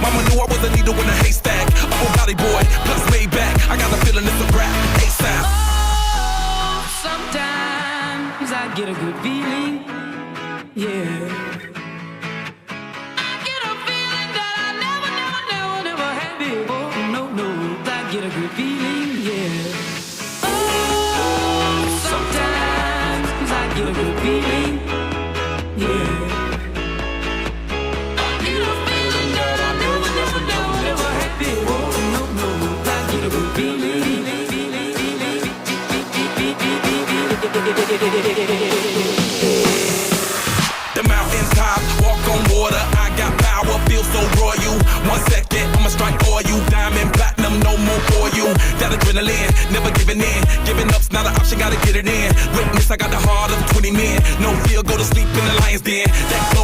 Mama knew I was a needle in a haystack. Upper body boy, plus way back. I got the feeling it's a rap. ASAP. Oh, sometimes I get a good feeling. Yeah. I get a feeling that I never had before. No, I get a good feeling. Yeah. Oh, sometimes I get a good feeling. Yeah. The mountaintop, walk on water. I got power, feel so royal. 1 second, I'ma strike for you. Diamond, platinum, no more for you. That adrenaline, never giving in. Giving up's not an option, gotta get it in. Witness, I got the heart of 20 men. No fear, go to sleep in the lion's den. That